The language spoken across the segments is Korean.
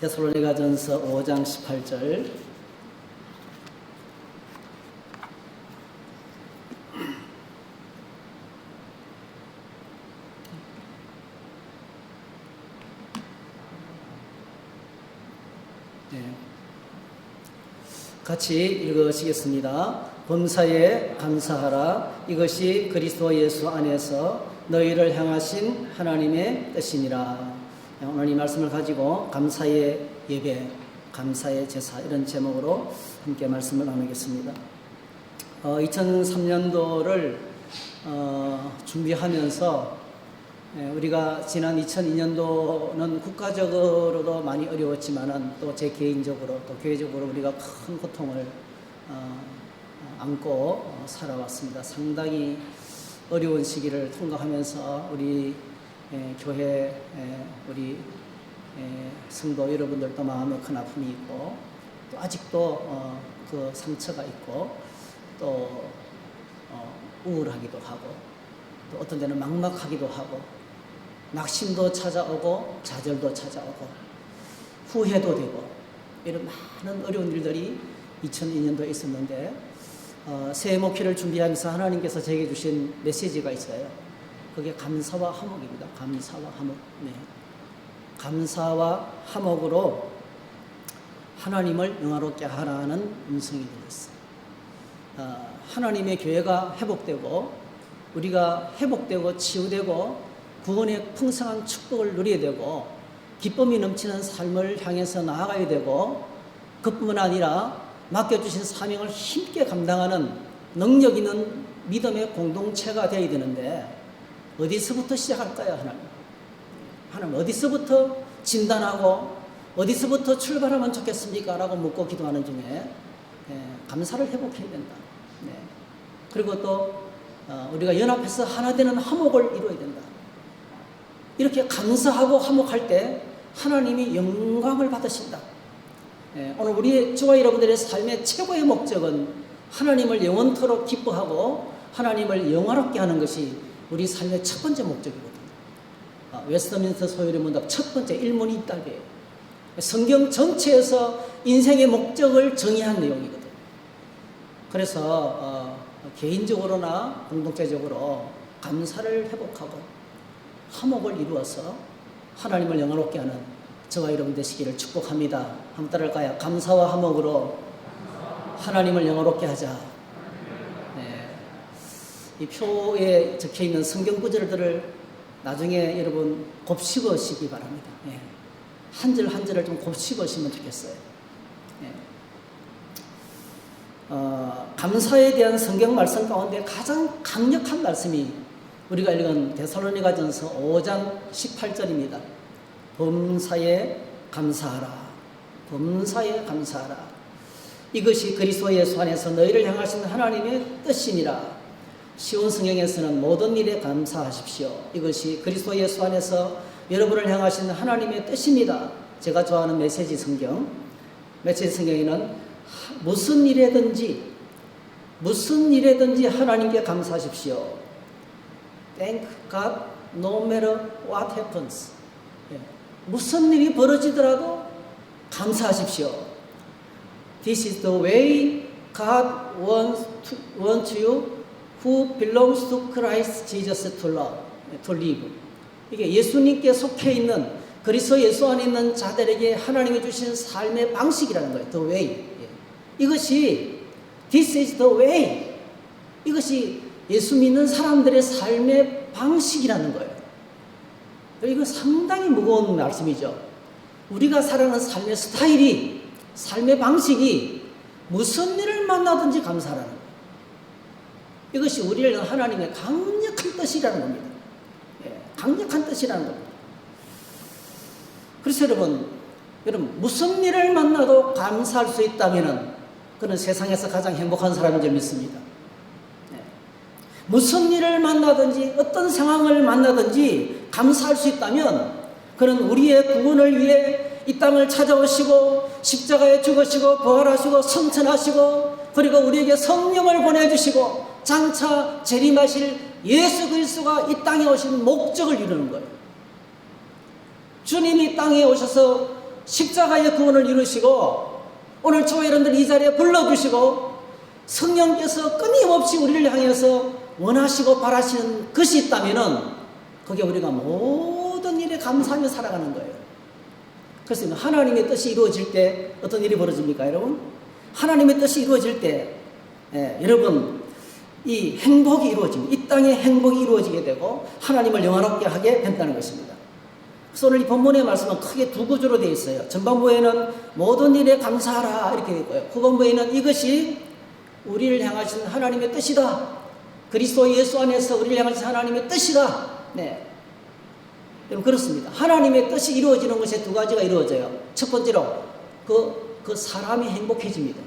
데살로니가전서 5장 18절. 같이 읽으시겠습니다. 범사에 감사하라. 이것이 그리스도 예수 안에서 너희를 향하신 하나님의 뜻이니라. 오늘 이 말씀을 가지고 감사의 예배, 감사의 제사, 이런 제목으로 함께 말씀을 나누겠습니다. 2003년도를 준비하면서 우리가 지난 2002년도는 국가적으로도 많이 어려웠지만은 또 제 개인적으로 또 교회적으로 우리가 큰 고통을 안고 살아왔습니다. 상당히 어려운 시기를 통과하면서 우리 교회 우리 성도 여러분들도 마음에 큰 아픔이 있고 또 아직도 그 상처가 있고 또 우울하기도 하고 또 어떤 데는 막막하기도 하고 낙심도 찾아오고 좌절도 찾아오고 후회도 되고 이런 많은 어려운 일들이 2002년도에 있었는데 새해 목회를 준비하면서 하나님께서 제게 주신 메시지가 있어요. 그게 감사와 화목입니다. 감사와 화목. 네. 감사와 화목으로 하나님을 영화롭게 하라는 음성이 들렸어요. 하나님의 교회가 회복되고 우리가 회복되고 치유되고 구원의 풍성한 축복을 누려야 되고 기쁨이 넘치는 삶을 향해서 나아가야 되고 그뿐만 아니라 맡겨주신 사명을 힘있게 감당하는 능력 있는 믿음의 공동체가 되어야 되는데 어디서부터 시작할까요? 하나님 어디서부터 진단하고 어디서부터 출발하면 좋겠습니까? 라고 묻고 기도하는 중에 감사를 회복해야 된다. 네. 그리고 또 우리가 연합해서 하나 되는 화목을 이루어야 된다. 이렇게 감사하고 화목할 때 하나님이 영광을 받으신다. 오늘 우리 저와 여러분들의 삶의 최고의 목적은 하나님을 영원토록 기뻐하고 하나님을 영화롭게 하는 것이 우리 삶의 첫 번째 목적이거든요. 웨스트민스터 소요리 문답 첫 번째 일문이 있다고요. 성경 전체에서 인생의 목적을 정의한 내용이거든요. 그래서 개인적으로나 공동체적으로 감사를 회복하고 화목을 이루어서 하나님을 영화롭게 하는 저와 여러분 되시기를 축복합니다. 한번 따라할까요? 감사와 화목으로 하나님을 영화롭게 하자. 네. 이 표에 적혀있는 성경 구절들을 나중에 여러분 곱씹으시기 바랍니다. 네. 한 절 한 절을 좀 곱씹으시면 좋겠어요. 네. 감사에 대한 성경 말씀 가운데 가장 강력한 말씀이 우리가 읽은 데살로니가전서 5장 18절입니다. 범사에 감사하라. 범사에 감사하라. 이것이 그리스도 예수 안에서 너희를 향하신 하나님의 뜻이니라. 쉬운 성경에서는 모든 일에 감사하십시오. 이것이 그리스도 예수 안에서 여러분을 향하신 하나님의 뜻입니다. 제가 좋아하는 메시지 성경에는 무슨 일에든지 하나님께 감사하십시오. Thank God no matter what happens. 무슨 일이 벌어지더라도 감사하십시오. This is the way God wants you who belongs to Christ Jesus to live. 이게 예수님께 속해 있는 그리스도 예수 안에 있는 자들에게 하나님이 주신 삶의 방식이라는 거예요. The way. 이것이 This is the way. 이것이 예수 믿는 사람들의 삶의 방식이라는 거예요. 이건 상당히 무거운 말씀이죠. 우리가 살아가는 삶의 스타일이, 삶의 방식이 무슨 일을 만나든지 감사하라는 거예요. 이것이 우리를 하나님의 강력한 뜻이라는 겁니다. 강력한 뜻이라는 겁니다. 그래서 여러분 무슨 일을 만나도 감사할 수 있다면 그는 세상에서 가장 행복한 사람인 줄 믿습니다. 무슨 일을 만나든지 어떤 상황을 만나든지 감사할 수 있다면 그는 우리의 구원을 위해 이 땅을 찾아오시고 십자가에 죽으시고 부활하시고 성천하시고 그리고 우리에게 성령을 보내주시고 장차 재림하실 예수 그리스도가 이 땅에 오신 목적을 이루는 거예요. 주님이 땅에 오셔서 십자가의 구원을 이루시고 오늘 저와 여러분들 이 자리에 불러주시고 성령께서 끊임없이 우리를 향해서 원하시고 바라시는 것이 있다면 그게 우리가 모든 일에 감사하며 살아가는 거예요. 그래서 하나님의 뜻이 이루어질 때 어떤 일이 벌어집니까, 여러분? 하나님의 뜻이 이루어질 때 여러분 이 행복이 이루어집니다. 이 땅의 행복이 이루어지게 되고 하나님을 영화롭게 하게 된다는 것입니다. 그래서 오늘 이 본문의 말씀은 크게 두 구조로 되어 있어요. 전반부에는 모든 일에 감사하라 이렇게 되어 있고요. 후반부에는 이것이 우리를 향하신 하나님의 뜻이다. 그리스도 예수 안에서 우리를 향하신 하나님의 뜻이다. 네. 여러분 그렇습니다. 하나님의 뜻이 이루어지는 것에 두 가지가 이루어져요. 첫 번째로 그 사람이 행복해집니다.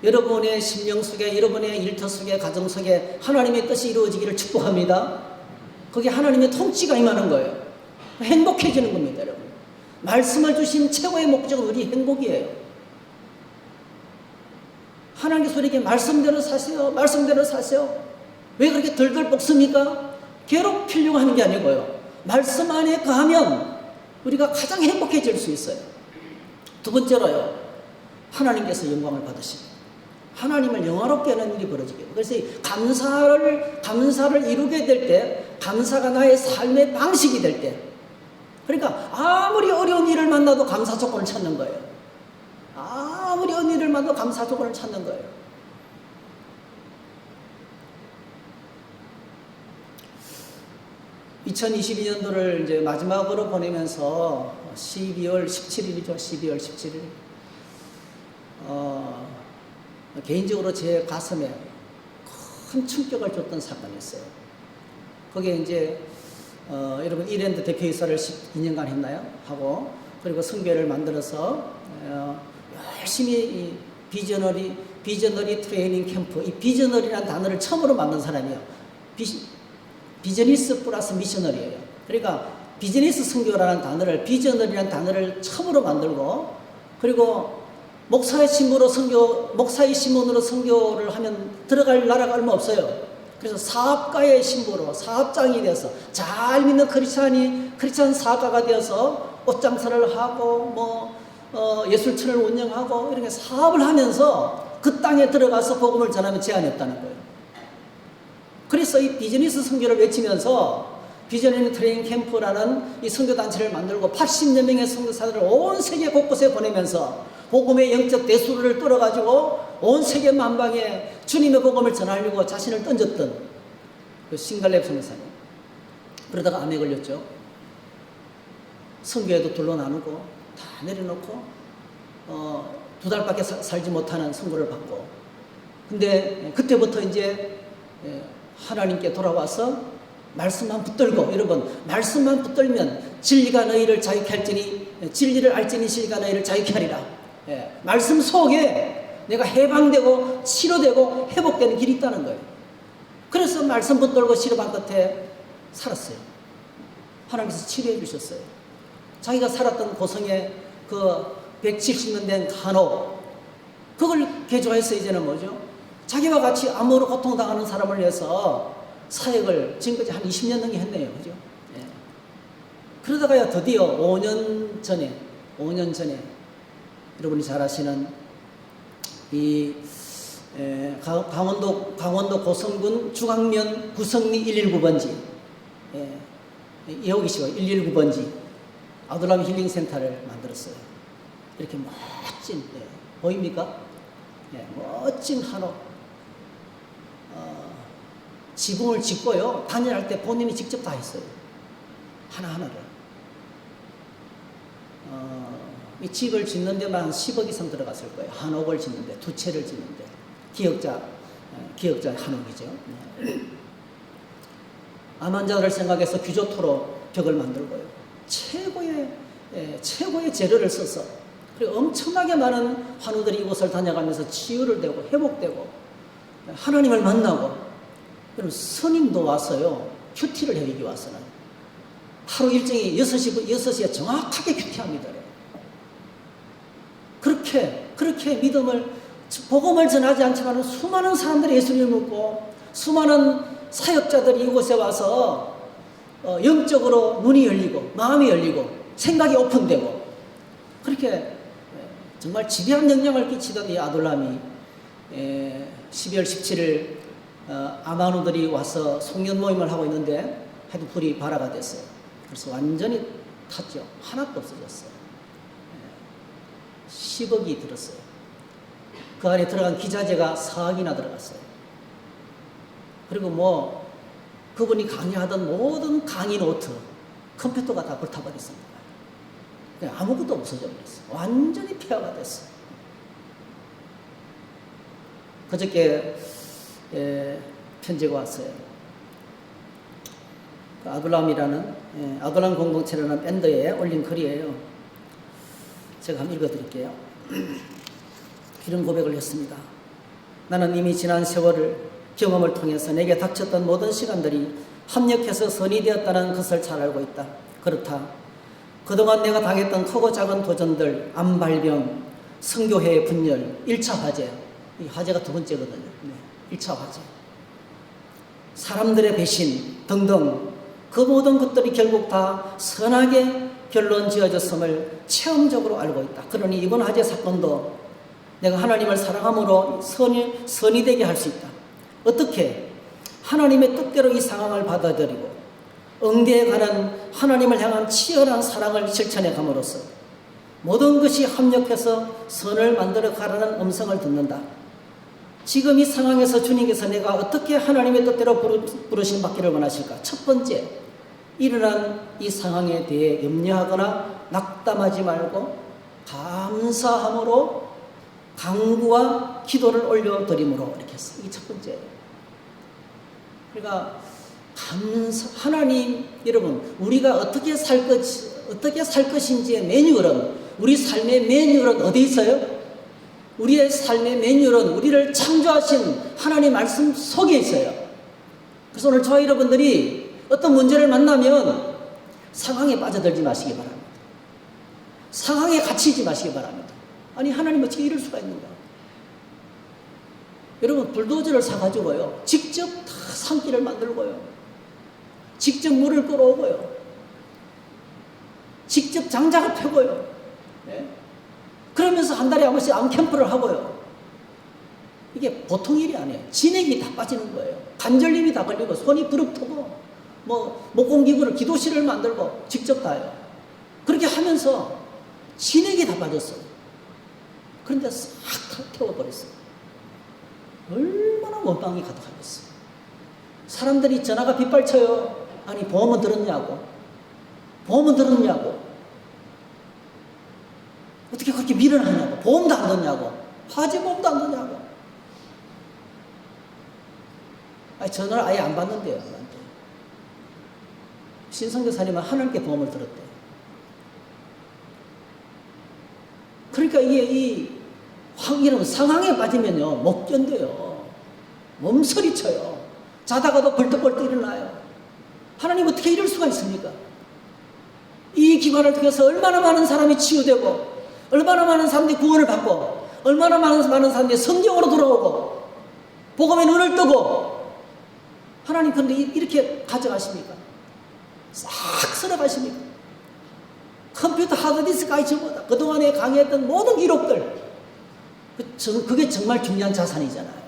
여러분의 심령 속에, 여러분의 일터 속에, 가정 속에 하나님의 뜻이 이루어지기를 축복합니다. 그게 하나님의 통치가 임하는 거예요. 행복해지는 겁니다, 여러분. 말씀을 주신 최고의 목적은 우리 행복이에요. 하나님께서 우리에게 말씀대로 사세요. 말씀대로 사세요. 왜 그렇게 덜덜 볶습니까? 괴롭히려고 하는 게 아니고요. 말씀 안에 거하면 우리가 가장 행복해질 수 있어요. 두 번째로요. 하나님께서 영광을 받으십니다. 하나님을 영화롭게 하는 일이 벌어지게 돼요. 그래서 감사를 이루게 될 때, 감사가 나의 삶의 방식이 될 때, 그러니까 아무리 어려운 일을 만나도 감사 조건을 찾는 거예요. 아무리 어려운 일을 만나도 감사 조건을 찾는 거예요. (2022년도를) 이제 마지막으로 보내면서 12월 17일이죠. 12월 17일. 개인적으로 제 가슴에 큰 충격을 줬던 사건이었어요. 거기에 이제 여러분 이랜드 대표이사를 2년간 했나요? 하고 그리고 성교회를 만들어서 열심히 이 비저너리 트레이닝 캠프, 이 비저너리라는 단어를 처음으로 만든 사람이에요. 비즈니스 플러스 미셔너리예요. 그러니까 비즈니스 선교라는 단어를, 비저너리라는 단어를 처음으로 만들고, 그리고 목사의 신분으로 선교를 하면 들어갈 나라가 얼마 없어요. 그래서 사업가의 신분으로 사업장이 되어서 잘 믿는 크리스찬 사업가가 되어서 옷장사를 하고 예술촌을 운영하고 이렇게 사업을 하면서 그 땅에 들어가서 복음을 전하면 제한이 없다는 거예요. 그래서 이 비즈니스 선교를 외치면서 비저너리 트레이닝 캠프라는 이 선교단체를 만들고 80여 명의 선교사들을 온 세계 곳곳에 보내면서 복음의 영적 대수를 떨어가지고 온 세계 만방에 주님의 복음을 전하려고 자신을 던졌던 그 싱갈렙 선교사님. 그러다가 암에 걸렸죠. 선교회도 둘로 나누고 다 내려놓고 2달밖에 살지 못하는 선고를 받고, 근데 그때부터 이제 하나님께 돌아와서 말씀만 붙들고, 여러분 말씀만 붙들면 진리가 너희를 자유케 할지니, 진리를 알지니 진리가 너희를 자유케 하리라. 말씀 속에 내가 해방되고 치료되고 회복되는 길이 있다는 거예요. 그래서 말씀 붙들고 치료받은 끝에 살았어요. 하나님께서 치료해 주셨어요. 자기가 살았던 고성에 그 170년 된 간호, 그걸 개조해서 이제는 뭐죠? 자기와 같이 암으로 고통당하는 사람을 위해서 사역을 지금까지 한 20년 넘게 했네요. 그죠? 예. 그러다가요, 드디어 5년 전에, 여러분이 잘 아시는 이 강원도 고성군 중앙면 구성리 119번지, 여기 계시고 119번지 아둘람 힐링센터를 만들었어요. 이렇게 멋진, 보입니까? 멋진 한옥. 지붕을 짓고요, 단열할 때 본인이 직접 다 했어요. 하나하나를. 이 집을 짓는 데만 한 10억 이상 들어갔을 거예요. 한옥을 짓는데, 2채를 짓는데. 기역자 한옥이죠. 암 환자를 생각해서 규조토로 벽을 만들고요. 최고의 재료를 써서, 그리고 엄청나게 많은 환우들이 이곳을 다녀가면서 치유를 되고 회복되고 하나님을 만나고, 그럼 스님도 와서요, 큐티를 해주기 와서는 하루 일정이 6시에 정확하게 큐티합니다. 그렇게 복음을 전하지 않지만 수많은 사람들이 예수님을 믿고 수많은 사역자들이 이곳에 와서 영적으로 눈이 열리고 마음이 열리고 생각이 오픈되고 그렇게 정말 지대한 영향을 끼치던 이 아둘람이 12월 17일 아마누들이 와서 송년 모임을 하고 있는데 해도 불이 발화가 됐어요. 그래서 완전히 탔죠. 하나도 없어졌어요. 10억이 들었어요. 그 안에 들어간 기자재가 4억이나 들어갔어요. 그리고 뭐 그분이 강의하던 모든 강의 노트, 컴퓨터가 다 불타버렸습니다. 아무것도 없어져 버렸어요. 완전히 폐허가 됐어요. 그저께 편지가 왔어요. 아둘람 공동체라는 밴드에 올린 글이에요. 제가 한번 읽어드릴게요. 이런 고백을 했습니다. 나는 이미 지난 세월을 경험을 통해서 내게 닥쳤던 모든 시간들이 합력해서 선이 되었다는 것을 잘 알고 있다. 그렇다. 그동안 내가 당했던 크고 작은 도전들, 암발병, 선교회의 분열, 1차 화재, 이 화재가 두 번째거든요. 1차 화재, 사람들의 배신 등등 그 모든 것들이 결국 다 선하게 결론 지어졌음을 체험적으로 알고 있다. 그러니 이번 화재 사건도 내가 하나님을 사랑함으로 선이 되게 할 수 있다. 어떻게? 하나님의 뜻대로 이 상황을 받아들이고 응대에 관한 하나님을 향한 치열한 사랑을 실천해 감으로써 모든 것이 합력해서 선을 만들어 가라는 음성을 듣는다. 지금 이 상황에서 주님께서 내가 어떻게 하나님의 뜻대로 부르심 받기를 원하실까? 첫 번째, 일어난 이 상황에 대해 염려하거나 낙담하지 말고 감사함으로 간구와 기도를 올려드림으로 이렇게 했어요. 이게 첫 번째예요. 그러니까 하나님, 여러분, 우리가 어떻게 살 것인지의 매뉴얼은, 우리 삶의 매뉴얼은 어디에 있어요? 우리의 삶의 매뉴얼은 우리를 창조하신 하나님 말씀 속에 있어요. 그래서 오늘 저와 여러분들이 어떤 문제를 만나면 상황에 빠져들지 마시기 바랍니다. 상황에 갇히지 마시기 바랍니다. 아니, 하나님 어떻게 이럴 수가 있는가? 여러분, 불도저를 사가지고요, 직접 다 산길을 만들고요, 직접 물을 끌어오고요, 직접 장작을 펴고요, 그러면서 한 달에 한 번씩 암캠프를 하고요. 이게 보통 일이 아니에요. 진액이 다 빠지는 거예요. 관절염이 다 걸리고 손이 부릅뜨고 목공기구를, 기도실을 만들고 직접 다요. 그렇게 하면서 진액이 다 빠졌어요. 그런데 싹 태워버렸어요. 얼마나 원망이 가득하겠어요. 사람들이 전화가 빗발쳐요. 아니, 보험은 들었냐고. 보험은 들었냐고. 어떻게 그렇게 미련하냐고. 보험도 안 듣냐고. 화재보험도 안 듣냐고. 아니, 전화를 아예 안 받는데요. 나한테. 신성교사님은 하나님께 보험을 들었대요. 그러니까 이게 이런 상황에 빠지면요, 못 견뎌요. 몸서리쳐요. 자다가도 벌떡벌떡 일어나요. 하나님 어떻게 이럴 수가 있습니까? 이 기관을 통해서 얼마나 많은 사람이 치유되고, 얼마나 많은 사람들이 구원을 받고, 얼마나 많은 사람들이 성경으로 돌아오고, 복음의 눈을 뜨고, 하나님 그런데 이렇게 가져가십니까? 싹 쓸어가십니까? 컴퓨터 하드디스크까지 전부 다 그동안에 강의했던 모든 기록들, 그게 정말 중요한 자산이잖아요.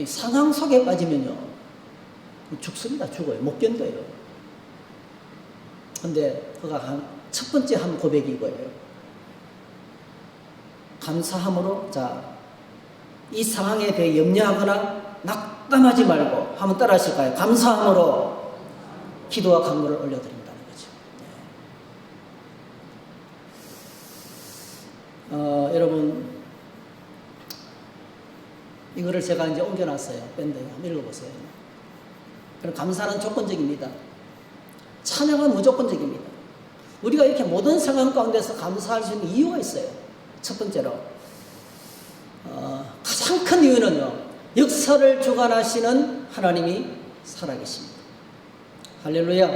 상황 속에 빠지면요, 죽습니다. 죽어요. 못 견뎌요. 근데 그가 첫 번째 한 고백이 이거예요. 감사함으로, 이 상황에 대해 염려하거나 낙담하지 말고, 한번 따라 하실까요? 감사함으로 기도와 간구를 올려드린다는 거죠. 여러분, 이거를 제가 이제 옮겨놨어요. 밴드에. 한번 읽어보세요. 그럼 감사는 조건적입니다. 찬양은 무조건적입니다. 우리가 이렇게 모든 상황 가운데서 감사할 수 있는 이유가 있어요. 첫 번째로, 가장 큰 이유는요, 역사를 주관하시는 하나님이 살아계십니다. 할렐루야.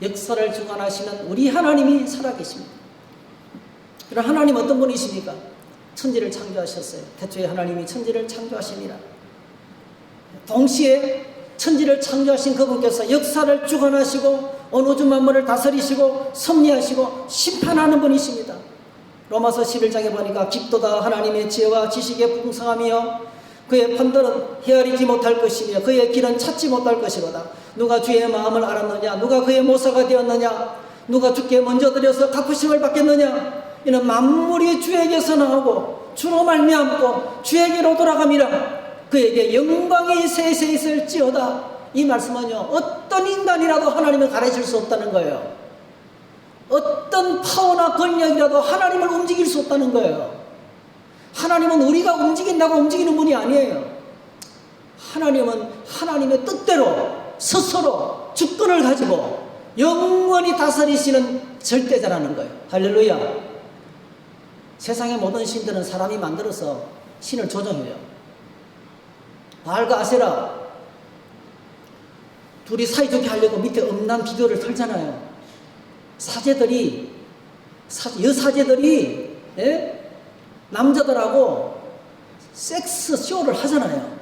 역사를 주관하시는 우리 하나님이 살아계십니다. 그럼 하나님 어떤 분이십니까? 천지를 창조하셨어요. 태초에 하나님이 천지를 창조하시니라. 동시에 천지를 창조하신 그분께서 역사를 주관하시고 온 우주 만물을 다스리시고 섭리하시고 심판하는 분이십니다. 로마서 11장에 보니까 깊도다 하나님의 지혜와 지식의 풍성함이여 그의 판단은 헤아리지 못할 것이며 그의 길은 찾지 못할 것이로다. 누가 주의 마음을 알았느냐? 누가 그의 모사가 되었느냐? 누가 주께 먼저 드려서 갚으심을 받겠느냐? 이는 만물이 주에게서 나오고 주로 말미암고 주에게로 돌아감이라. 그에게 영광이 세세 있을지어다. 이 말씀은요, 어떤 인간이라도 하나님을 가르칠 수 없다는 거예요. 어떤 파워나 권력이라도 하나님을 움직일 수 없다는 거예요. 하나님은 우리가 움직인다고 움직이는 분이 아니에요. 하나님은 하나님의 뜻대로 스스로 주권을 가지고 영원히 다스리시는 절대자라는 거예요. 할렐루야. 세상의 모든 신들은 사람이 만들어서 신을 조종해요. 바알과 아세라 둘이 사이좋게 하려고 밑에 음란 비디오를 털잖아요. 사제들이 여사제들이 남자들하고 섹스 쇼를 하잖아요.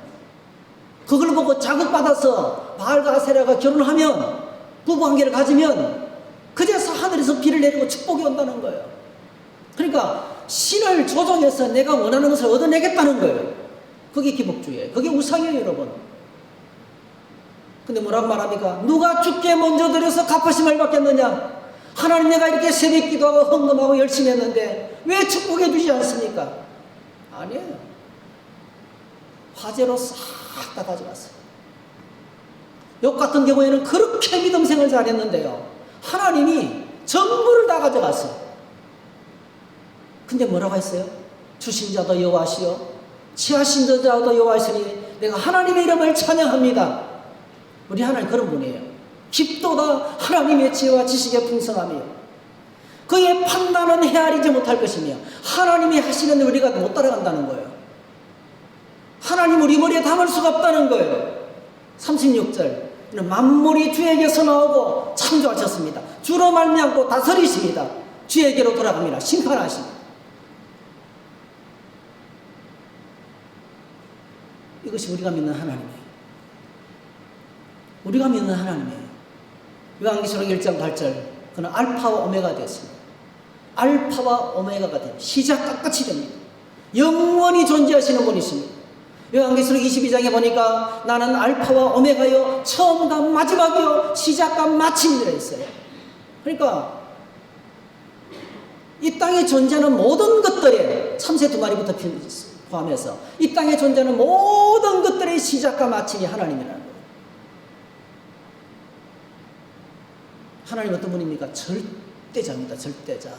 그걸 보고 자극받아서 바알과 아세라가 결혼하면 부부관계를 가지면 그제서 하늘에서 비를 내리고 축복이 온다는 거예요. 그러니까 신을 조종해서 내가 원하는 것을 얻어내겠다는 거예요. 그게 기복주의예요. 그게 우상이에요, 여러분. 근데 뭐라고 말합니까? 누가 주께 먼저 드려서 갚으심을 받겠느냐? 하나님, 내가 이렇게 새벽 기도하고 헌금하고 열심히 했는데 왜 축복해 주지 않습니까? 아니에요. 화재로 싹 다 가져갔어요. 욕 같은 경우에는 그렇게 믿음생활 잘했는데요, 하나님이 전부를 다 가져갔어요. 근데 뭐라고 했어요? 주신 자도 여호와시요 취하신 자도 여호와시니 내가 하나님의 이름을 찬양합니다. 우리 하나님 그런 분이에요. 깊도다 하나님의 지혜와 지식의 풍성함이요 그의 판단은 헤아리지 못할 것이며 하나님이 하시는 데 우리가 못 따라간다는 거예요. 하나님 우리 머리에 담을 수가 없다는 거예요. 36절 만물이 주에게서 나오고 창조하셨습니다. 주로 말미암고 다스리십니다. 주에게로 돌아갑니다. 심판하십니다. 이것이 우리가 믿는 하나님이에요. 우리가 믿는 하나님이에요. 요한계시록 1장 8절 그는 알파와 오메가 되었습니다. 알파와 오메가가 됩니다. 시작과 끝이 됩니다. 영원히 존재하시는 분이십니다. 요한계시록 22장에 보니까 나는 알파와 오메가요 처음과 마지막이요 시작과 마침이라 했어요. 그러니까 이 땅에 존재하는 모든 것들에 참새 2마리부터 포함해서 이 땅에 존재하는 모든 것들의 시작과 마침이 하나님이라는 거예요. 하나님 어떤 분입니까? 절대자입니다. 절대자.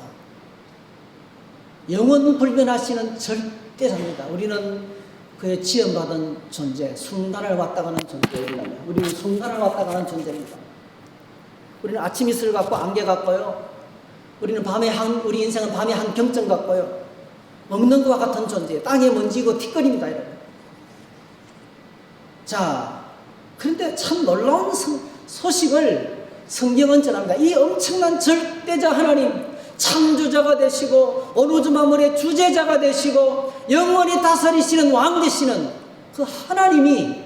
영원 불변하시는 절대자입니다. 우리는 그의 지원받은 존재, 순간을 왔다 가는 존재입니다. 우리는 순간을 왔다 가는 존재입니다. 우리는 아침 이슬 같고 안개 같고요. 우리는 우리 인생은 밤에 한 경점 같고요. 먹는 것과 같은 존재, 땅에 먼지고 티끌입니다, 여러분. 자, 그런데 참 놀라운 소식을 성경은 전합니다. 이 엄청난 절대자 하나님, 창조자가 되시고 온 우주 만물의 주제자가 되시고 영원히 다스리시는 왕 되시는 그 하나님이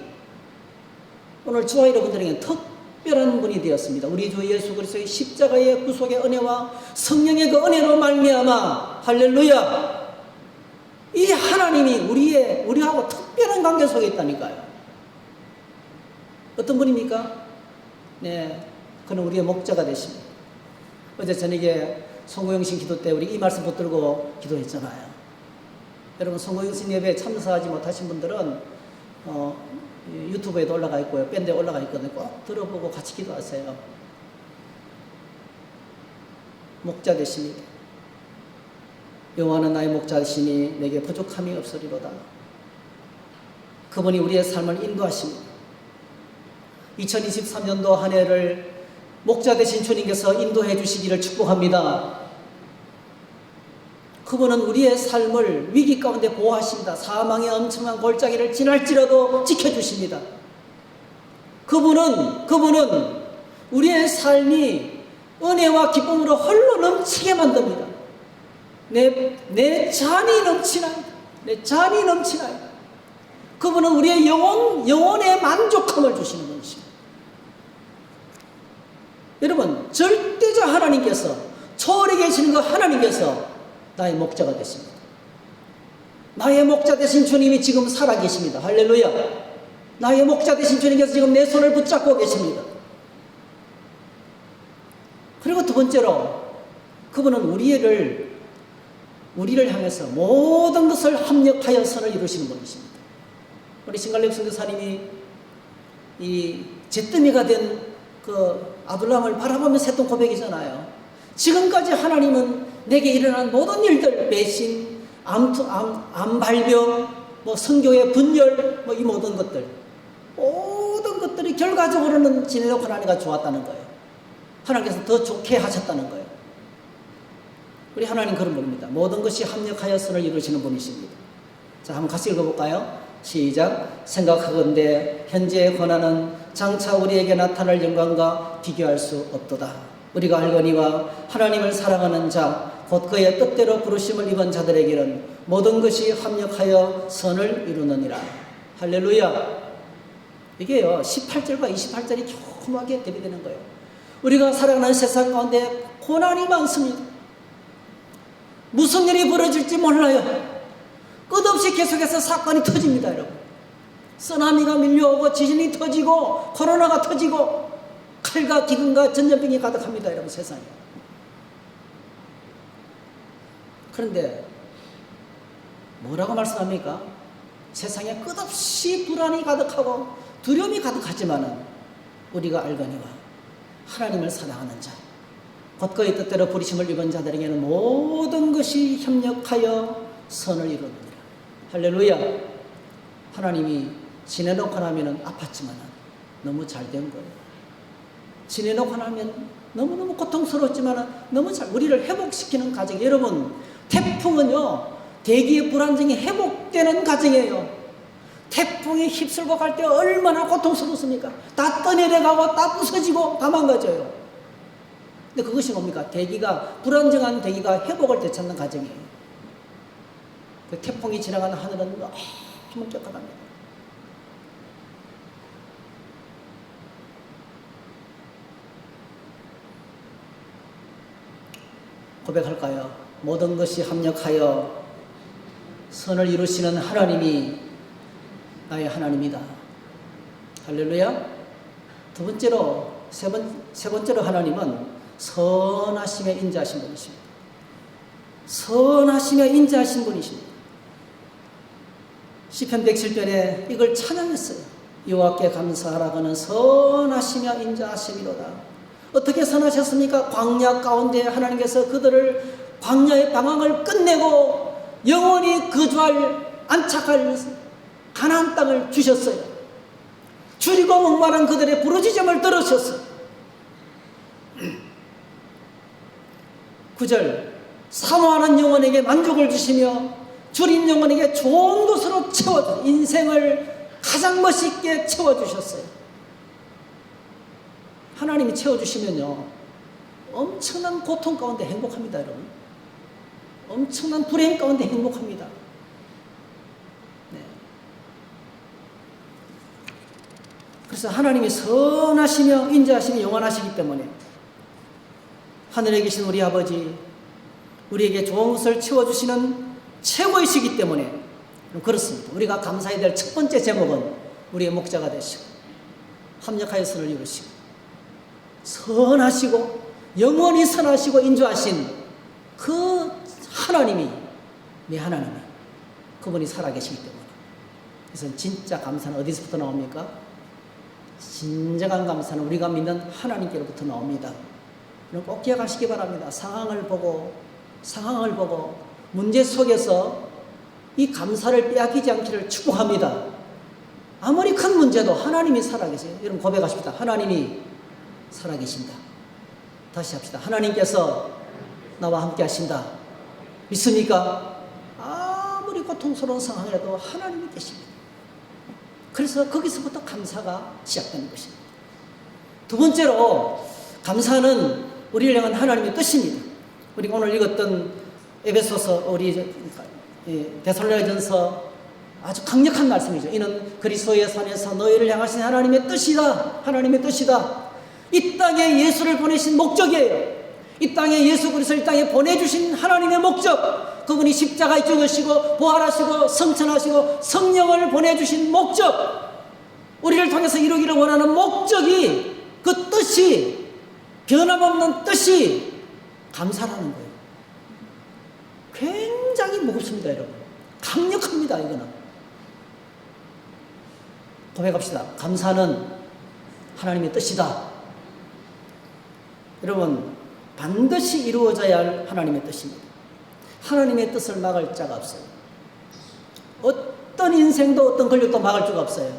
오늘 저와 여러분들에게 특별한 분이 되었습니다. 우리 주 예수 그리스도의 십자가의 구속의 은혜와 성령의 그 은혜로 말미암아 할렐루야, 이 하나님이 우리하고 특별한 관계 속에 있다니까요. 어떤 분입니까? 네, 그는 우리의 목자가 되십니다. 어제 저녁에 송구영신 기도 때 우리 이 말씀 붙들고 기도했잖아요. 여러분 송구영신 예배에 참석하지 못하신 분들은 유튜브에도 올라가 있고요, 밴드에 올라가 있거든요. 꼭 들어보고 같이 기도하세요. 목자 되십니다. 여호와는 나의 목자시니 내게 부족함이 없으리로다. 그분이 우리의 삶을 인도하십니다. 2023년도 한 해를 목자 되신 주님께서 인도해 주시기를 축복합니다. 그분은 우리의 삶을 위기 가운데 보호하십니다. 사망의 엄청난 골짜기를 지날지라도 지켜주십니다. 그분은 우리의 삶이 은혜와 기쁨으로 홀로 넘치게 만듭니다. 내 잔이 넘치나이다. 내 잔이 넘치나이다. 그분은 우리의 영혼의 만족함을 주시는 분이십니다. 여러분, 절대자 하나님께서, 초월에 계시는 그 하나님께서 나의 목자가 되십니다. 나의 목자 되신 주님이 지금 살아계십니다. 할렐루야. 나의 목자 되신 주님께서 지금 내 손을 붙잡고 계십니다. 그리고 두 번째로, 그분은 우리를 향해서 모든 것을 합력하여 선을 이루시는 분이십니다. 우리 신갈렙 선교사님이 이 잿더미가 된 그 아둘람을 바라보면서 했던 고백이잖아요. 지금까지 하나님은 내게 일어난 모든 일들, 배신, 암발병, 성교의 분열, 이 모든 것들이 결과적으로는 지내놓고 하나님과 좋았다는 거예요. 하나님께서 더 좋게 하셨다는 거예요. 우리 하나님 그런 분입니다. 모든 것이 합력하여 선을 이루시는 분이십니다. 자, 한번 같이 읽어볼까요? 시작. 생각하건대 현재의 고난은 장차 우리에게 나타날 영광과 비교할 수 없도다. 우리가 알거니와 하나님을 사랑하는 자, 곧 그의 뜻대로 부르심을 입은 자들에게는 모든 것이 합력하여 선을 이루느니라. 할렐루야. 이게요, 18절과 28절이 조그맣게 대비되는 거예요. 우리가 살아가는 세상 가운데 고난이 많습니다. 무슨 일이 벌어질지 몰라요. 끝없이 계속해서 사건이 터집니다, 여러분. 쓰나미가 밀려오고 지진이 터지고 코로나가 터지고 칼과 기근과 전염병이 가득합니다, 여러분, 세상에. 그런데 뭐라고 말씀합니까? 세상에 끝없이 불안이 가득하고 두려움이 가득하지만은 우리가 알거니와 하나님을 사랑하는 자, 곧 그의 뜻대로 부르심을 입은 자들에게는 모든 것이 협력하여 선을 이루느니라. 할렐루야. 하나님이 지내놓고 나면 아팠지만 너무 잘 된 거예요. 지내놓고 나면 너무너무 고통스러웠지만 너무 잘, 우리를 회복시키는 과정. 여러분, 태풍은요, 대기의 불안정이 회복되는 과정이에요. 태풍이 휩쓸고 갈 때 얼마나 고통스럽습니까? 다 떠내려가고 다 부서지고 다 망가져요. 근데 그것이 뭡니까? 불안정한 대기가 회복을 되찾는 과정이에요. 그 태풍이 지나가는 하늘은 너무 깨끗합니다. 고백할까요? 모든 것이 합력하여 선을 이루시는 하나님이 나의 하나님이다. 할렐루야. 두 번째로, 세 번째로 하나님은 선하심에 인자하신 분이십니다. 선하시며 인자하신 분이십니다. 시편 107편에 이걸 찬양했어요. 여호와께 감사하라. 그는 선하시며 인자하심이로다. 어떻게 선하셨습니까? 광야 가운데 하나님께서 그들을 광야의 방황을 끝내고 영원히 거주할, 안착할 가나안 땅을 주셨어요. 줄이고 목마른 그들의 부르짖음을 들으셨어요. 9절. 사모하는 영혼에게 만족을 주시며 줄인 영혼에게 좋은 것으로 채워주셨어요. 인생을 가장 멋있게 채워주셨어요. 하나님이 채워주시면요, 엄청난 고통 가운데 행복합니다, 여러분. 엄청난 불행 가운데 행복합니다. 네. 그래서 하나님이 선하시며 인자하시며 영원하시기 때문에 하늘에 계신 우리 아버지, 우리에게 좋은 것을 채워주시는 최고이시기 때문에 그렇습니다. 우리가 감사해야 될 첫 번째 제목은 우리의 목자가 되시고 합력하여 선을 이루시고 선하시고 영원히 선하시고 인자하신 그 하나님이, 내 하나님이, 그분이 살아계시기 때문에. 그래서 진짜 감사는 어디서부터 나옵니까? 진정한 감사는 우리가 믿는 하나님께로부터 나옵니다. 그럼 꼭 기억하시기 바랍니다. 상황을 보고 문제 속에서 이 감사를 빼앗기지 않기를 축복합니다. 아무리 큰 문제도 하나님이 살아계세요. 여러분 고백하십시다. 하나님이 살아계신다. 다시 합시다. 하나님께서 나와 함께 하신다. 믿습니까? 아무리 고통스러운 상황이라도 하나님이 계십니다. 그래서 거기서부터 감사가 시작되는 것입니다. 두 번째로, 감사는 우리를 향한 하나님의 뜻입니다. 우리가 오늘 읽었던 에베소서, 우리 데살로니가전서 아주 강력한 말씀이죠. 이는 그리스도의 선에서 너희를 향하신 하나님의 뜻이다. 하나님의 뜻이다. 이 땅에 예수를 보내신 목적이에요. 이 땅에 예수 그리스도를 이 땅에 보내주신 하나님의 목적, 그분이 십자가에 죽으시고 부활하시고 성천하시고 성령을 보내주신 목적, 우리를 통해서 이루기를 원하는 목적이, 그 뜻이, 변함없는 뜻이 감사라는 거예요. 굉장히 무겁습니다, 여러분. 강력합니다, 이거는. 고백합시다. 감사는 하나님의 뜻이다. 여러분, 반드시 이루어져야 할 하나님의 뜻입니다. 하나님의 뜻을 막을 자가 없어요. 어떤 인생도 어떤 권력도 막을 수가 없어요.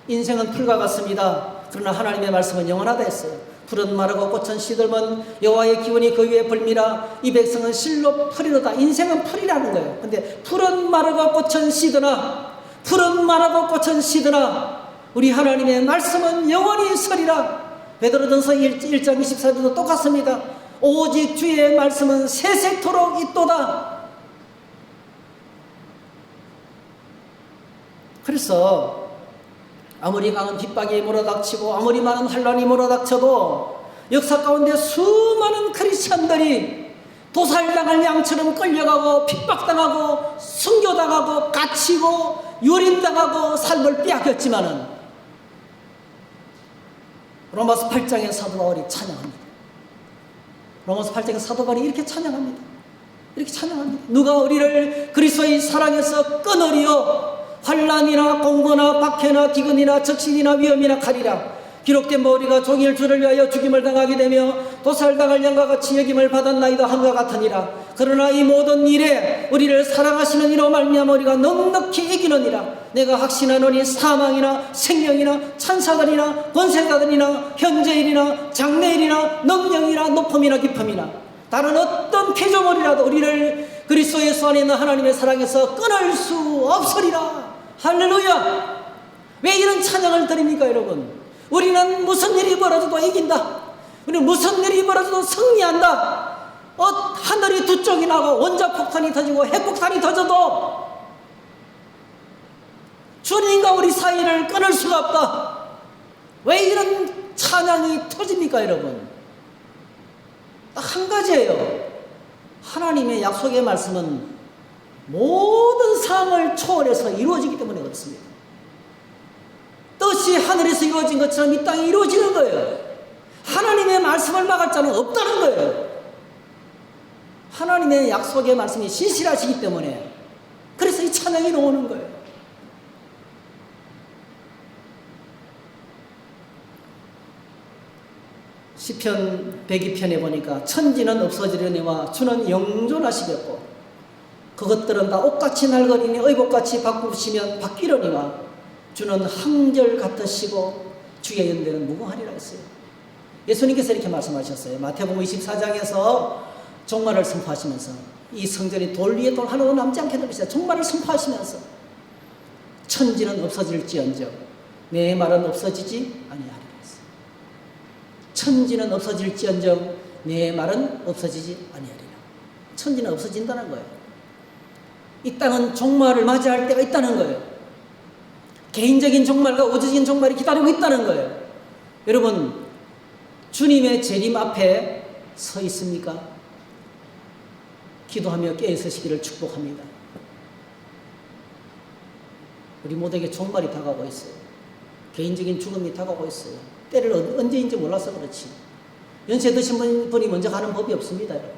인생은 풀과 같습니다. 그러나 하나님의 말씀은 영원하다 했어요. 풀은 마르고 꽃은 시들면 여호와의 기운이 그 위에 불미라. 이 백성은 실로 풀이로다. 인생은 풀이라는 거예요. 근데 풀은 마르고 꽃은 시드나, 풀은 마르고 꽃은 시드나 우리 하나님의 말씀은 영원히 서리라. 베드로전서 1장 24절도 똑같습니다. 오직 주의 말씀은 세세토록 있도다. 그래서 아무리 강한 빗방이 몰아닥치고 아무리 많은 환란이 몰아닥쳐도 역사 가운데 수많은 크리스천들이 도살당할 양처럼 끌려가고 핍박당하고 순교당하고 갇히고 유린당하고 삶을 빼앗겼지만은 로마서 8장의 사도 바울이 찬양합니다. 로마서 8장의 사도 바울이 이렇게 찬양합니다. 이렇게 찬양합니다. 누가 우리를 그리스도의 사랑에서 끊으리요? 환난이나 공고나 박해나 기근이나 적신이나 위험이나 칼이라. 기록된 바 우리가 종일 주를 위하여 죽임을 당하게 되며 도살당할 양과 같이 여김을 받았나이다 함과 같으니라. 그러나 이 모든 일에 우리를 사랑하시는 이로 말미암아 우리가 넉넉히 이기느니라. 내가 확신하노니 사망이나 생명이나 천사들이나 권세자들이나 현재일이나 장래일이나 능력이나 높음이나 깊음이나 다른 어떤 피조물이라도 우리를 그리스도 예수 안에 있는 하나님의 사랑에서 끊을 수 없으리라. 할렐루야. 왜 이런 찬양을 드립니까, 여러분? 우리는 무슨 일이 벌어져도 이긴다. 우리는 무슨 일이 벌어져도 승리한다. 하늘이 두 쪽이 나고 원자폭탄이 터지고 핵폭탄이 터져도 주님과 우리 사이를 끊을 수가 없다. 왜 이런 찬양이 터집니까, 여러분? 딱 한 가지예요. 하나님의 약속의 말씀은 모든 상황을 초월해서 이루어지기 때문에 그렇습니다. 뜻이 하늘에서 이루어진 것처럼 이 땅에 이루어지는 거예요. 하나님의 말씀을 막을 자는 없다는 거예요. 하나님의 약속의 말씀이 신실하시기 때문에 그래서 이 찬양이 나오는 거예요. 시편 102편에 보니까 천지는 없어지려니와 주는 영존하시겠고 그것들은 다 옷같이 낡으리니 의복같이 바꾸시면 바뀌려니와 주는 한결같으시고 주의 연대는 무궁하리라 했어요. 예수님께서 이렇게 말씀하셨어요. 마태복음 24장에서 종말을 선포하시면서 이 성전이 돌 위에 돌 하나도 남지 않게 될 것이다. 종말을 선포하시면서 천지는 없어질지언정 내 말은 없어지지 아니하리라 했어요. 천지는 없어질지언정 내 말은 없어지지 아니하리라. 천지는 없어진다는 거예요. 이 땅은 종말을 맞이할 때가 있다는 거예요. 개인적인 종말과 우주적인 종말이 기다리고 있다는 거예요. 여러분, 주님의 재림 앞에 서 있습니까? 기도하며 깨어서시기를 축복합니다. 우리 모두에게 종말이 다가오고 있어요. 개인적인 죽음이 다가오고 있어요. 때를 언제인지 몰라서 그렇지. 연세 드신 분이 먼저 가는 법이 없습니다, 여러분.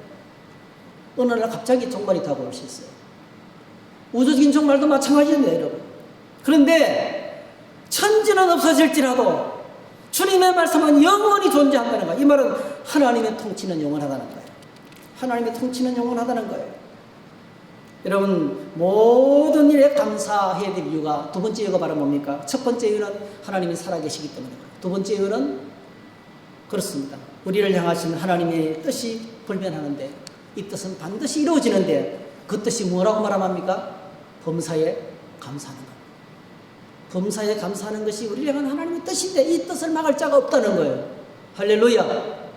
어느 날 갑자기 종말이 다가올 수 있어요. 우주적인 종말도 마찬가지입니다, 여러분. 그런데 천지는 없어질지라도 주님의 말씀은 영원히 존재한다는 거예요. 이 말은 하나님의 통치는 영원하다는 거예요. 하나님의 통치는 영원하다는 거예요. 여러분, 모든 일에 감사해야 될 이유가, 두 번째 이유가 바로 뭡니까? 첫 번째 이유는 하나님이 살아계시기 때문에 그래요. 두 번째 이유는 그렇습니다. 우리를 향하시는 하나님의 뜻이 불변하는데 이 뜻은 반드시 이루어지는데 그 뜻이 뭐라고 말합니까? 범사에 감사하는 것. 범사에 감사하는 것이 우리를 향한 하나님의 뜻인데 이 뜻을 막을 자가 없다는 거예요. 할렐루야.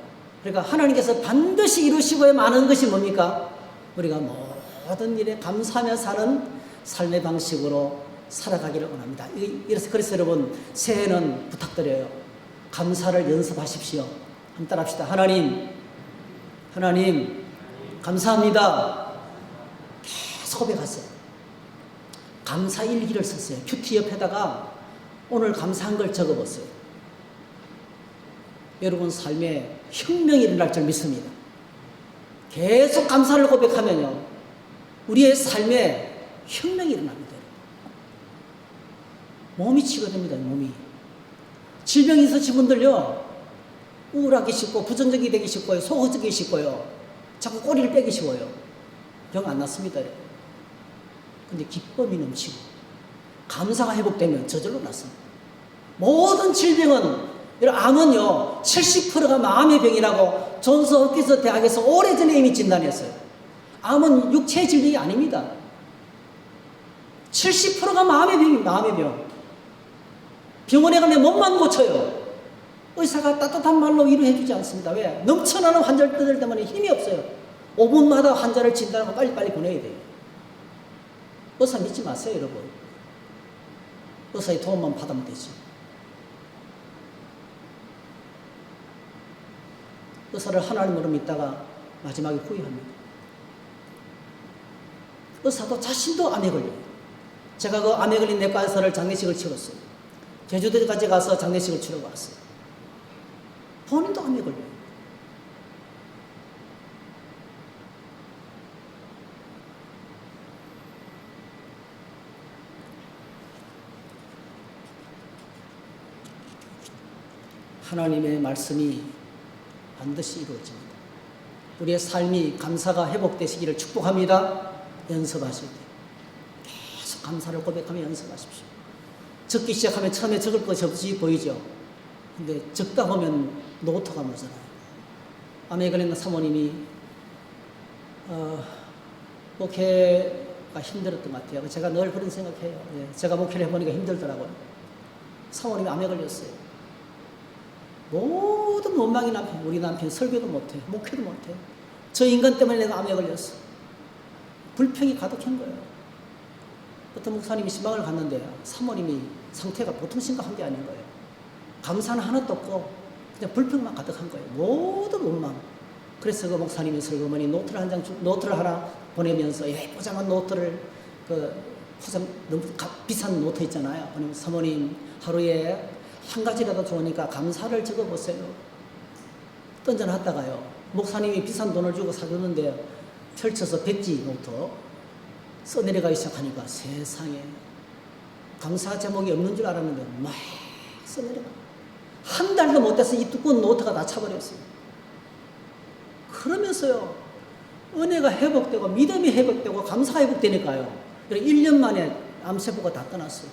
그러니까 하나님께서 반드시 이루시고야 마는 것이 뭡니까? 우리가 모든 일에 감사하며 사는 삶의 방식으로 살아가기를 원합니다. 그래서 여러분, 새해는 부탁드려요. 감사를 연습하십시오. 한번 따라합시다. 하나님, 감사합니다. 계속 고백하세요. 감사 일기를 썼어요. 큐티 옆에다가 오늘 감사한 걸 적어보세요. 여러분 삶에 혁명이 일어날 줄 믿습니다. 계속 감사를 고백하면요, 우리의 삶에 혁명이 일어납니다. 몸이 치유됩니다. 몸이. 질병이 있으신 분들요, 우울하기 쉽고 부정적이 되기 쉽고요, 소극적이 쉽고요, 자꾸 꼬리를 빼기 쉬워요. 병 안 났습니다. 근데 기쁨이 넘치고 감사가 회복되면 저절로 났습니다. 모든 질병은, 암은요 70%가 마음의 병이라고 존스 홉킨스 대학에서 오래전에 이미 진단했어요. 암은 육체의 질병이 아닙니다. 70%가 마음의 병입니다. 마음의 병. 병원에 가면 몸만 고쳐요. 의사가 따뜻한 말로 위로해 주지 않습니다. 왜? 넘쳐나는 환자들 때문에 힘이 없어요. 5분마다 환자를 진단하고 빨리빨리 보내야 돼요. 의사 믿지 마세요, 여러분. 의사의 도움만 받으면 되지. 의사를 하나님으로 믿다가 마지막에 후회합니다. 의사도 자신도 암에 걸려요. 제가 그 암에 걸린 내과 의사를 장례식을 치렀어요. 제주도까지 가서 장례식을 치러 왔어요. 본인도 암에 걸려요. 하나님의 말씀이 반드시 이루어집니다. 우리의 삶이 감사가 회복되시기를 축복합니다. 연습하실 때 계속 감사를 고백하며 연습하십시오. 적기 시작하면 처음에 적을 것이 없이 보이죠. 근데 적다 보면 노트가 모자라요. 암에 걸린 사모님이 목회가 힘들었던 것 같아요. 제가 늘 그런 생각해요. 제가 목회를 해보니까 힘들더라고요. 사모님이 암에 걸렸어요. 모든 원망이 남편, 우리 남편 설교도 못해, 목회도 못해. 저 인간 때문에 내가 암에 걸렸어. 불평이 가득한 거예요. 어떤 목사님이 신방을 갔는데 사모님이 상태가 보통 심각한 게 아닌 거예요. 감사는 하나도 없고 그냥 불평만 가득한 거예요. 모든 원망. 그래서 그 목사님이 설교머니 노트를 하나 보내면서 예쁘장한 노트를 너무 비싼 노트 있잖아요. 보내면서 사모님 하루에 한 가지라도 좋으니까 감사를 적어보세요. 던져놨다가요, 목사님이 비싼 돈을 주고 사줬는데 펼쳐서 백지 노트 써내려가기 시작하니까 세상에 감사 제목이 없는 줄 알았는데 막 써내려가. 한 달도 못 돼서 이 두꺼운 노트가 다 차버렸어요. 그러면서요, 은혜가 회복되고 믿음이 회복되고 감사가 회복되니까요, 1년 만에 암세포가 다 떠났어요.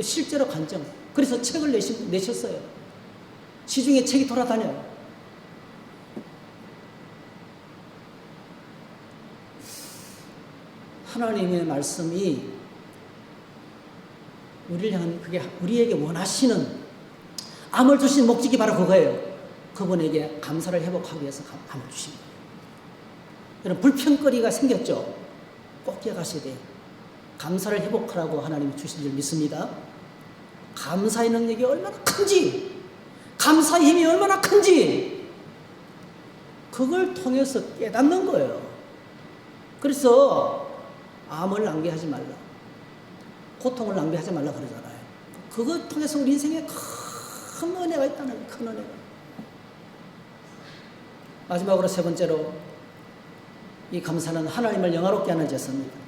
실제로 간증. 그래서 책을 내셨어요. 시중에 책이 돌아다녀요. 하나님의 말씀이 우리를 향한, 그게 우리에게 원하시는, 암을 주신 목적이 바로 그거예요. 그분에게 감사를 회복하기 위해서 암을 주신 거예요. 여러분, 불평거리가 생겼죠? 꼭 기억하셔야 돼요. 감사를 회복하라고 하나님이 주신 줄 믿습니다. 감사의 능력이 얼마나 큰지, 감사의 힘이 얼마나 큰지, 그걸 통해서 깨닫는 거예요. 그래서 암을 낭비하지 말라, 고통을 낭비하지 말라 그러잖아요. 그걸 통해서 우리 인생에 큰 은혜가 있다는 거예요. 큰 은혜가. 마지막으로 세 번째로, 이 감사는 하나님을 영화롭게 하는 제사입니다.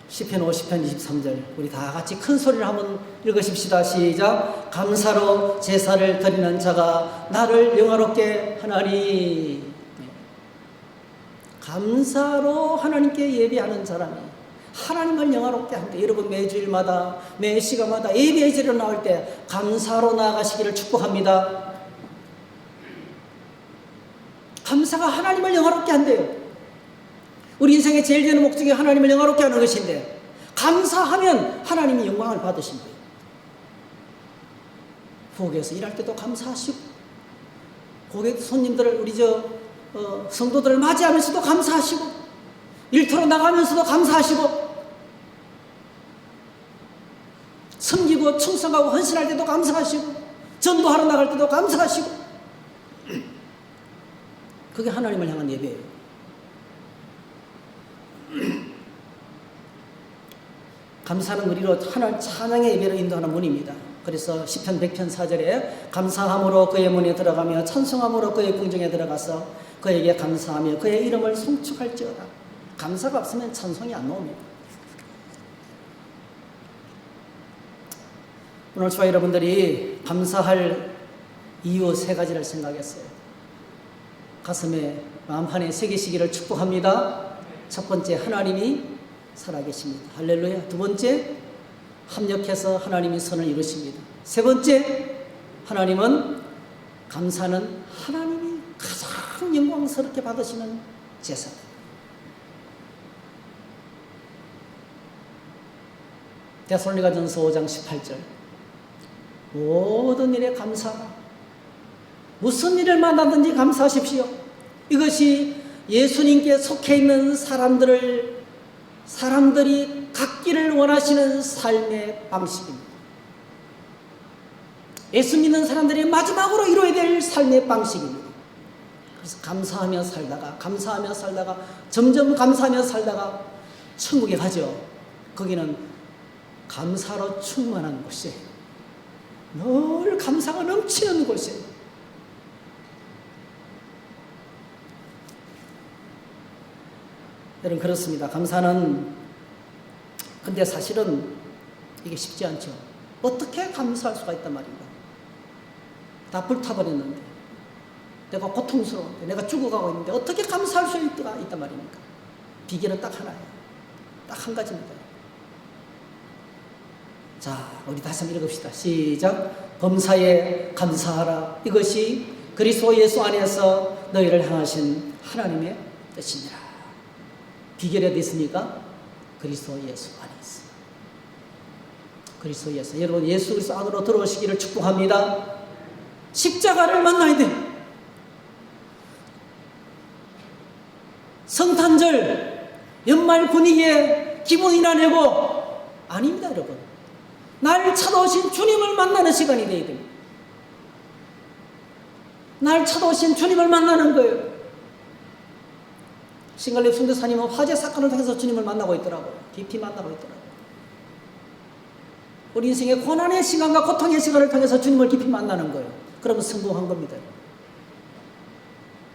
시편 50편 23절, 우리 다 같이 큰 소리를 한번 읽으십시다. 시작. 감사로 제사를 드리는 자가 나를 영화롭게 하나니. 감사로 하나님께 예배하는 사람이 하나님을 영화롭게 합니다. 여러분, 매주일마다 매 시간마다 예배의 자리로 나올 때 감사로 나아가시기를 축복합니다. 감사가 하나님을 영화롭게 한대요. 우리 인생의 제일 되는 목적이 하나님을 영화롭게 하는 것인데, 감사하면 하나님이 영광을 받으신대요. 부엌에서 일할 때도 감사하시고, 고객 손님들을, 우리 성도들을 맞이하면서도 감사하시고, 일터로 나가면서도 감사하시고, 섬기고 충성하고 헌신할 때도 감사하시고 전도하러 나갈 때도 감사하시고 그게 하나님을 향한 예배예요. 감사는 우리로 하나님 찬양의 예배로 인도하는 문입니다. 그래서 시편 100편 4절에 감사함으로 그의 문에 들어가며 찬송함으로 그의 궁정에 들어가서 그에게 감사하며 그의 이름을 송축할지어다. 감사가 없으면 찬송이 안 나옵니다. 오늘 저와 여러분들이 감사할 이유 3가지를 생각했어요. 가슴에 마음판에 새기시기를 축복합니다. 첫 번째, 하나님이 살아계십니다. 할렐루야. 두 번째, 합력해서 하나님이 선을 이루십니다. 세 번째, 하나님은 감사는 하나님이 가장 영광스럽게 받으시는 제사. 데살로니가전서 5장 18절. 모든 일에 감사하라. 무슨 일을 만나든지 감사하십시오. 이것이 예수님께 속해 있는 사람들이 갖기를 원하시는 삶의 방식입니다. 예수 믿는 사람들이 마지막으로 이루어야 될 삶의 방식입니다. 그래서 감사하며 살다가 점점 감사하며 살다가 천국에 가죠. 거기는 감사로 충만한 곳이에요. 늘 감사가 넘치는 곳이에요. 여러분, 그렇습니다. 감사는, 근데 사실은 이게 쉽지 않죠. 어떻게 감사할 수가 있단 말인가. 다 불타버렸는데, 내가 고통스러운데, 내가 죽어가고 있는데 어떻게 감사할 수 있단 말입니까? 비결은 딱 하나예요. 딱 한 가지입니다. 자, 우리 다시 한번 읽읍시다. 시작. 범사에 감사하라. 이것이 그리스도 예수 안에서 너희를 향하신 하나님의 뜻이니라. 비결이 어디 있습니까? 그리스도 예수 안에 있습니다. 그리스도 예수. 여러분, 예수 그리스도 안으로 들어오시기를 축복합니다. 십자가를 만나야 돼. 성탄절, 연말 분위기에 기분이나 내고 아닙니다, 여러분. 날 찾아오신 주님을 만나는 시간이 되어야 됩니다. 날 찾아오신 주님을 만나는 거예요. 신갈립 순대사님은 화재 사건을 통해서 주님을 만나고 있더라고요. 깊이 만나고 있더라고요. 우리 인생의 고난의 시간과 고통의 시간을 통해서 주님을 깊이 만나는 거예요. 그러면 성공한 겁니다.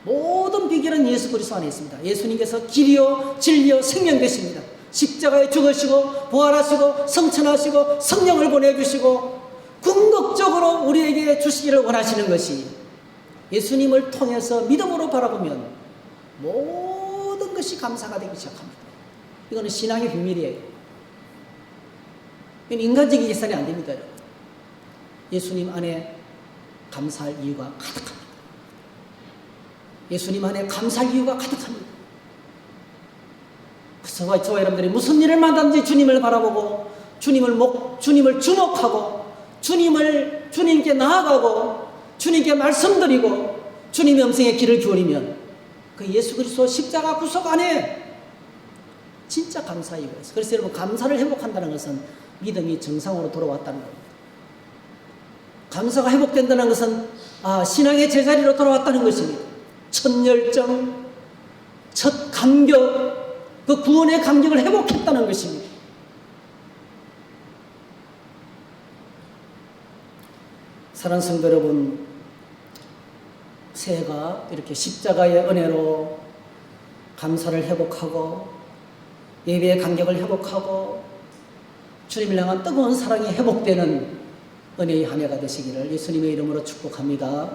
모든 비결은 예수 그리스도 안에 있습니다. 예수님께서 길이요 진리요 생명 되십니다. 십자가에 죽으시고 부활하시고 성천하시고 성령을 보내주시고 궁극적으로 우리에게 주시기를 원하시는 것이, 예수님을 통해서 믿음으로 바라보면 모든 것이 감사가 되기 시작합니다. 이거는 신앙의 비밀이에요. 이건 인간적인 계산이 안 됩니다. 예수님 안에 감사할 이유가 가득합니다. 예수님 안에 감사할 이유가 가득합니다. 그래서 저와 여러분들이 무슨 일을 만나든지 주님을 바라보고 주님을 주목하고 주님께 나아가고 주님께 말씀드리고 주님의 음성에 귀를 기울이면 그 예수 그리스도 십자가 구속 안에 진짜 감사의 이유가 있어요. 그래서 여러분, 감사를 회복한다는 것은 믿음이 정상으로 돌아왔다는 겁니다. 감사가 회복된다는 것은 신앙의 제자리로 돌아왔다는 것입니다. 첫 열정, 첫 감격, 그 구원의 감격을 회복했다는 것입니다. 사랑하는 성도 여러분, 새해가 이렇게 십자가의 은혜로 감사를 회복하고 예배의 감격을 회복하고 주님을 향한 뜨거운 사랑이 회복되는 은혜의 한 해가 되시기를 예수님의 이름으로 축복합니다.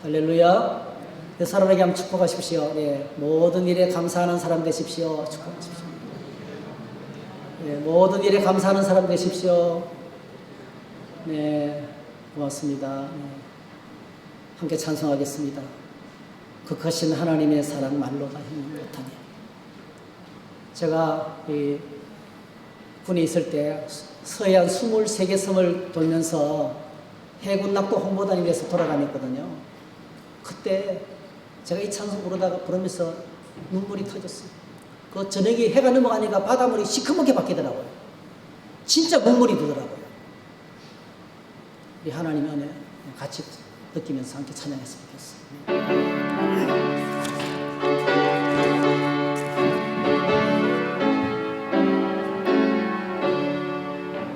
할렐루야. 사람에게 한번 축복하십시오. 예, 모든 일에 감사하는 사람 되십시오. 축복하십시오. 예, 모든 일에 감사하는 사람 되십시오. 네, 고맙습니다. 네, 함께 찬송하겠습니다. 극하신 하나님의 사랑 말로 다 힘을 못하네. 제가 군에 있을 때 서해안 23개 섬을 돌면서 해군 낙도 홍보단위에서 돌아다녔거든요. 그때 제가 이 찬송 부르면서 눈물이 터졌어요. 그 저녁에 해가 넘어가니까 바닷물이 시커멓게 바뀌더라고요. 진짜 국물이 되더라고요. 우리 하나님의 은혜 같이 느끼면서 함께 찬양했으면 좋겠습니다.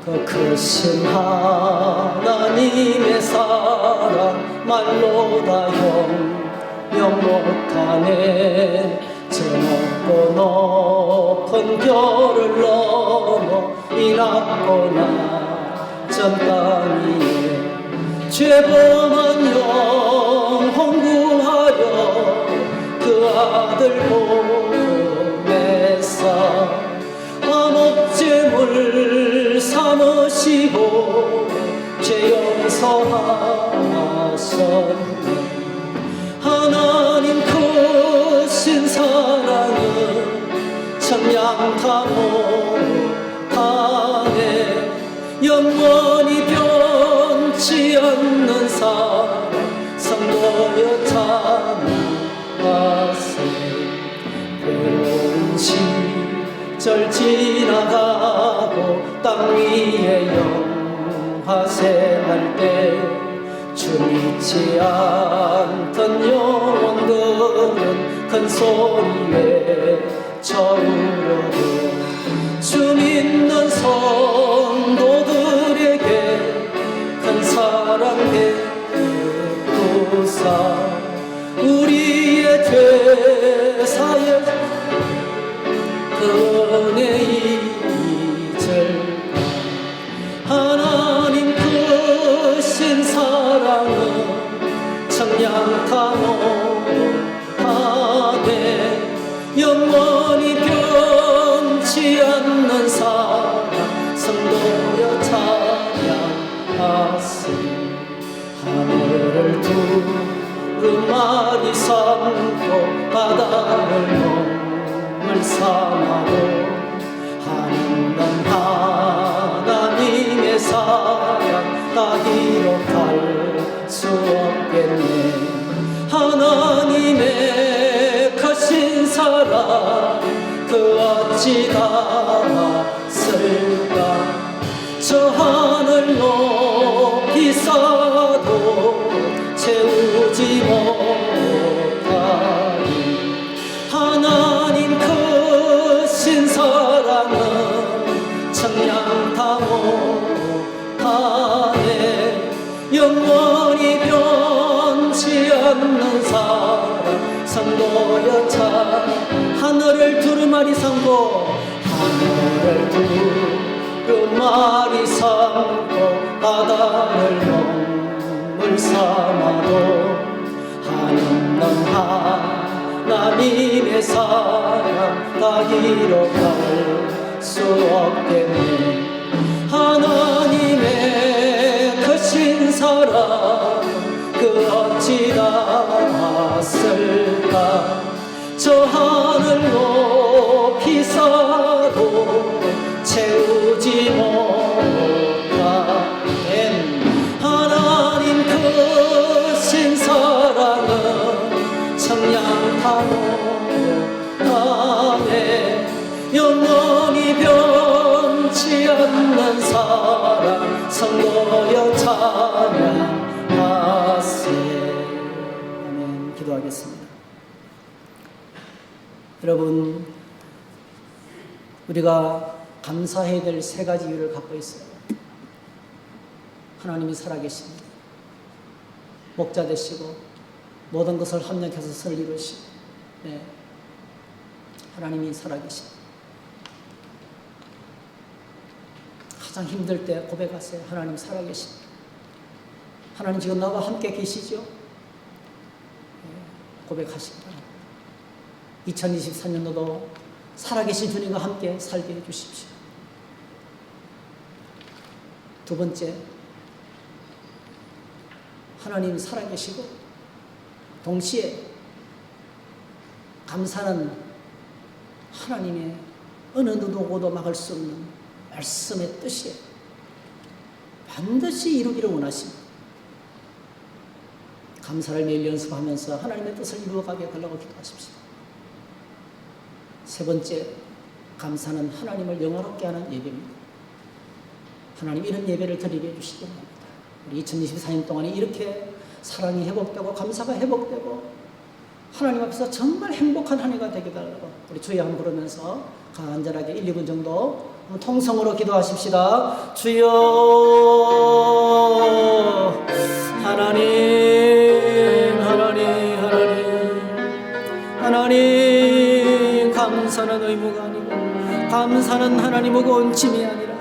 그 크신 하나님의 사랑 말로 다 형용 못하네. 저 높고 높은 별을 넘어 이 낮고 낮은 땅 위에 죄범한 영혼 구하려 그 아들 보내사 암흑죄물 삼으시고 죄 용서하셨네. 하나님 크신 사랑은 청량타 못하네. 영원히 변치 않는 사랑 성도여 찬양하세. 괴로운 시절 지나가고 땅 위에 영화생활 때 주 믿지 않던 영혼들은 큰 소리에 저우르고 주 믿는 성도들에게 큰 사랑 베푸사 우리의 죄 사여 그 은혜 잊을까. 하나님 크신 사랑은 청량타 못하네. 영원히 변치 않는 사랑 성도여 찬양하세. 하늘을 두루마리 삼고 바다를 몸을 삼아도 하는 하나님의 사랑 다 기록할 수 없겠네. 하나님의 크신 사랑 그 어찌 닿았을까. 저 하늘 높이 쌓아도 채우지 못하니 하나님 크신 사랑은 청량타 못하네. 영원히 변치 않는 사랑 성도여 찬. 하늘을 두루마리 삼고 하늘을 두루마리 삼고 바다를 몸을 삼아도 하는 넌 하나님의 사랑 다 기록할 수 없겠네. 하나님의 크신 사랑 그 어찌 닿았을까. 저 하늘 높이 쌓아도 채우지 못하는 하나님 크신 사랑은 청량타 못하네. 영원히 변치 않는 사랑 성도여 찬양하세. 아멘. 기도하겠습니다. 여러분, 우리가 감사해야 될 세 가지 이유를 갖고 있어요. 하나님이 살아계십니다. 목자 되시고 모든 것을 합력해서 선을 이루시고, 네. 하나님이 살아계십니다. 가장 힘들 때 고백하세요. 하나님 살아계십니다. 하나님 지금 나와 함께 계시죠? 네. 고백하시기 바랍니다. 2024년도도 살아계신 주님과 함께 살게 해주십시오. 두 번째, 하나님 살아계시고 동시에 감사는 하나님의 어느 누구도 막을 수 없는 말씀의 뜻이에요. 반드시 이루기를 원하십니다. 감사를 매일 연습하면서 하나님의 뜻을 이루어가게 달라고 기도하십시오. 세 번째, 감사는 하나님을 영화롭게 하는 예배입니다. 하나님 이런 예배를 드리게 해주시기 바랍니다. 우리 2024년 동안에 이렇게 사랑이 회복되고 감사가 회복되고 하나님 앞에서 정말 행복한 한 해가 되게 달라고 우리 주여 한번 부르면서 간절하게 1, 2분 정도 통성으로 기도하십시다. 주여 하나님 하나님 하나님 하나님 감사는 의무가 아니고 감사는 하나님 무거운 짐이 아니라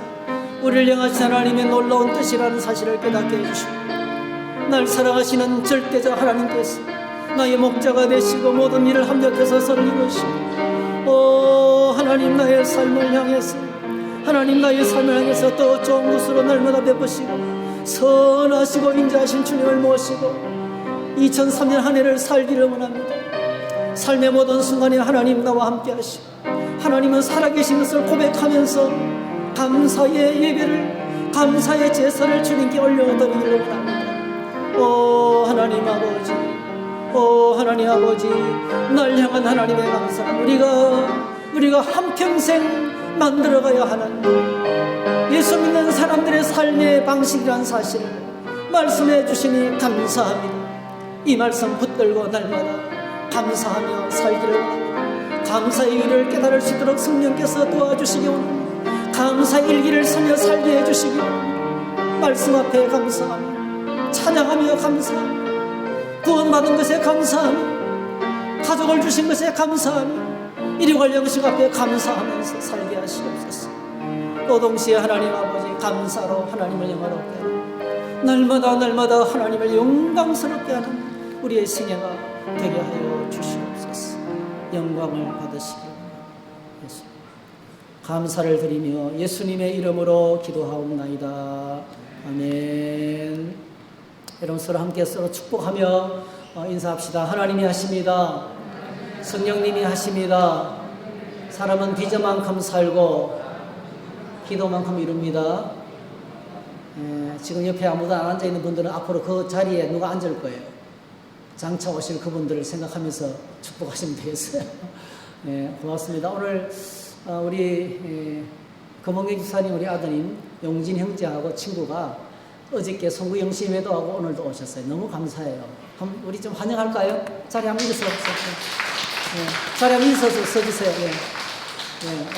우리를 향하신 하나님의 놀라운 뜻이라는 사실을 깨닫게 해주시고 날 사랑하시는 절대자 하나님께서 나의 목자가 되시고 모든 일을 합력해서 서를 이루시고 하나님 나의 삶을 향해서 하나님 나의 삶을 향해서 더 좋은 것으로 날마다 베푸시고 선하시고 인자하신 주님을 모시고 2003년 한 해를 살기를 원합니다. 삶의 모든 순간에 하나님 나와 함께 하시고 하나님은 살아계신 것을 고백하면서 감사의 예배를 감사의 제사를 주님께 올려드리기를 원합니다. 하나님 아버지 하나님 아버지 날 향한 하나님의 감사는 우리가 한평생 만들어가야 하는 예수 믿는 사람들의 삶의 방식이란 사실을 말씀해 주시니 감사합니다. 이 말씀 붙들고 날마다 감사하며 살기를 원합니다. 감사의 일을 깨달을 수 있도록 성령께서 도와주시기 원합니다. 감사의 일기를 서며 살게 해주시기 원합니다. 말씀 앞에 감사하며 찬양하며 감사하며 구원받은 것에 감사하며 가족을 주신 것에 감사하며 일용할 양식 앞에 감사하면서 살게 하시옵소서. 또 동시에 하나님 아버지 감사로 하나님을 영화롭게 하는 날마다 하나님을 영광스럽게 하는 우리의 생애가 되게 하여 주시옵소서. 영광을 받으시기 예수 감사를 드리며 예수님의 이름으로 기도하옵나이다. 아멘. 여러분 서로 함께 서로 축복하며 인사합시다. 하나님이 하십니다. 성령님이 하십니다. 사람은 빚어만큼 살고 기도만큼 이룹니다. 지금 옆에 아무도 안 앉아있는 분들은 앞으로 그 자리에 누가 앉을 거예요. 장차 오실 그분들을 생각하면서 축복하시면 되겠어요. 고맙습니다. 오늘 우리 금홍경 집사님 우리 아드님 용진 형제하고 친구가 어저께 송구 영심에도 하고 오늘도 오셨어요. 너무 감사해요. 그럼 우리 좀 환영할까요? 자리 한번 일어서 자리 한번 일어서 서주세요.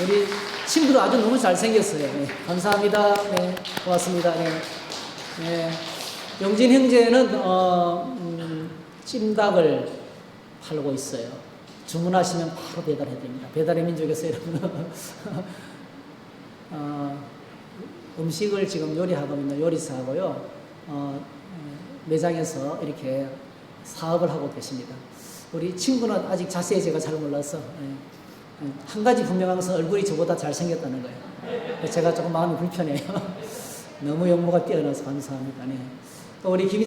우리 친구도 아주 너무 잘생겼어요. 감사합니다. 고맙습니다. 용진 형제는 찜닭을 팔고 있어요. 주문하시면 바로 배달해드립니다. 배달의 민족에서 여러분 음식을 지금 요리하고 있는 요리사하고요. 매장에서 이렇게 사업을 하고 계십니다. 우리 친구는 아직 자세히 제가 잘 몰라서 한 가지 분명한 것은 얼굴이 저보다 잘생겼다는 거예요. 제가 조금 마음이 불편해요. 너무 용모가 뛰어나서 감사합니다. 또 우리 김